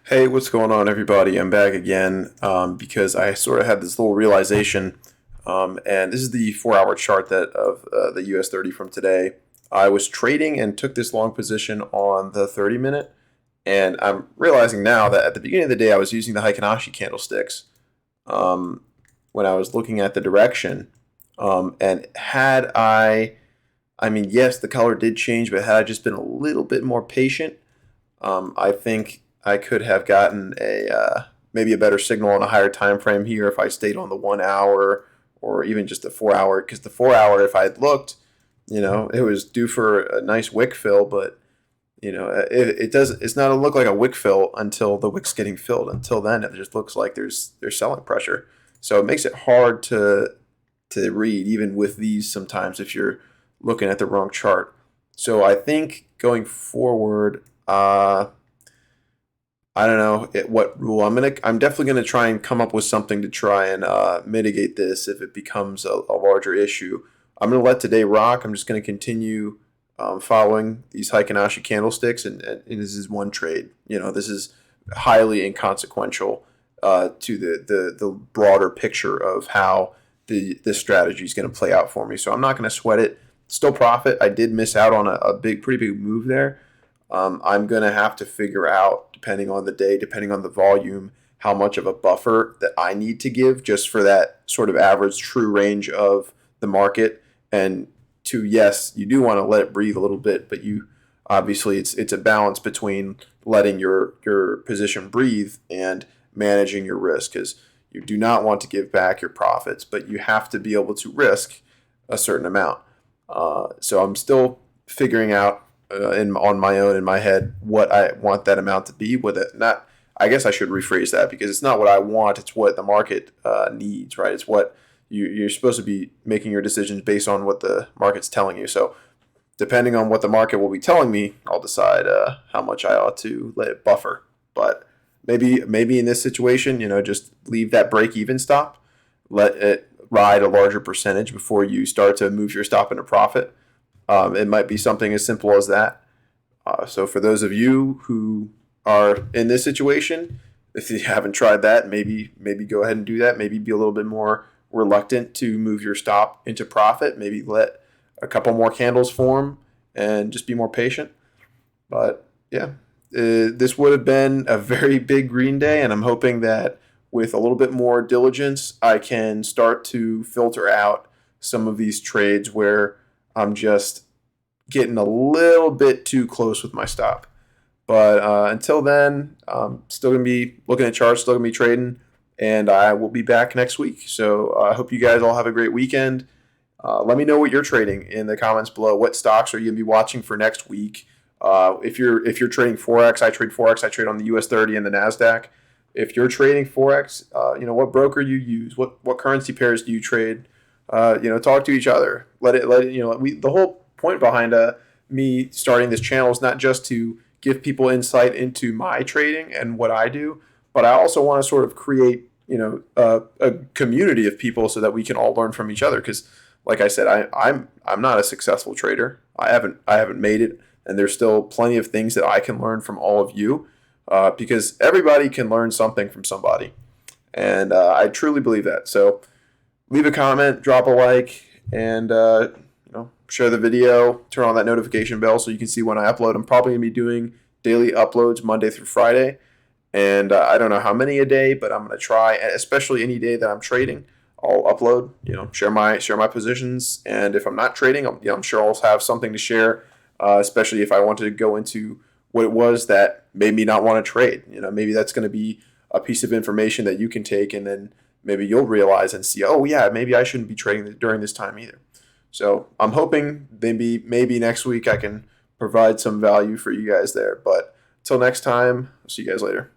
Hey, what's going on, everybody? I'm back again because I sort of had this little realization, and this is the 4-hour chart that of the US 30 from today. I was trading and took this long position on the 30 minute, and I'm realizing now that at the beginning of the day I was using the Heikin-Ashi candlesticks um, when I was looking at the direction, and I mean, yes, the color did change, but had I just been a little bit more patient, I think I could have gotten a maybe a better signal on a higher time frame here if I stayed on the 1 hour or even just the 4 hour. Because the 4 hour, if I had looked, it was due for a nice wick fill, but it does. It's not a look like a wick fill until the wick's getting filled. Until then, it just looks like there's selling pressure. So it makes it hard to read even with these sometimes if you're looking at the wrong chart. So I think going forward. I don't know what rule I'm definitely gonna try and come up with something to try and mitigate this if it becomes a larger issue. I'm gonna let today rock. I'm just gonna continue following these Heikin-Ashi candlesticks, and this is one trade. This is highly inconsequential to the broader picture of how this strategy is going to play out for me. So I'm not going to sweat it. Still profit. I did miss out on a pretty big move there. I'm going to have to figure out, depending on the day, depending on the volume, how much of a buffer that I need to give just for that sort of average true range of the market. And yes, you do want to let it breathe a little bit, but you obviously it's a balance between letting your position breathe and managing your risk, because you do not want to give back your profits, but you have to be able to risk a certain amount. So I'm still figuring out on my own in my head what I want that amount to be. With it, not, I guess I should rephrase that, because it's not what I want; it's what the market needs. Right? It's what you're supposed to be making your decisions based on what the market's telling you. So depending on what the market will be telling me, I'll decide how much I ought to let it buffer. But maybe in this situation, just leave that break even stop, let it ride a larger percentage before you start to move your stop into profit. It might be something as simple as that. So for those of you who are in this situation, if you haven't tried that, maybe go ahead and do that. Maybe be a little bit more reluctant to move your stop into profit. Maybe let a couple more candles form and just be more patient. But yeah, this would have been a very big green day, and I'm hoping that with a little bit more diligence, I can start to filter out some of these trades where I'm just getting a little bit too close with my stop. But until then, I'm still going to be looking at charts, still going to be trading, and I will be back next week. So I hope you guys all have a great weekend. Let me know what you're trading in the comments below. What stocks are you going to be watching for next week? If you're trading forex, I trade forex. I trade on the US 30 and the Nasdaq. If you're trading forex, what broker you use, what currency pairs do you trade? Talk to each other. Let it. The whole point behind me starting this channel is not just to give people insight into my trading and what I do, but I also want to sort of create a community of people so that we can all learn from each other. Because, like I said, I'm not a successful trader. I haven't made it, and there's still plenty of things that I can learn from all of you, because everybody can learn something from somebody, and I truly believe that. So leave a comment, drop a like, and share the video. Turn on that notification bell so you can see when I upload. I'm probably gonna be doing daily uploads Monday through Friday, and I don't know how many a day, but I'm gonna try, especially any day that I'm trading. I'll upload, share my positions, and if I'm not trading, I'm sure I'll have something to share, especially if I wanted to go into what it was that made me not want to trade. Maybe that's going to be a piece of information that you can take, and then maybe you'll realize and see, oh yeah, maybe I shouldn't be trading during this time either. So I'm hoping maybe next week I can provide some value for you guys there. But until next time, I'll see you guys later.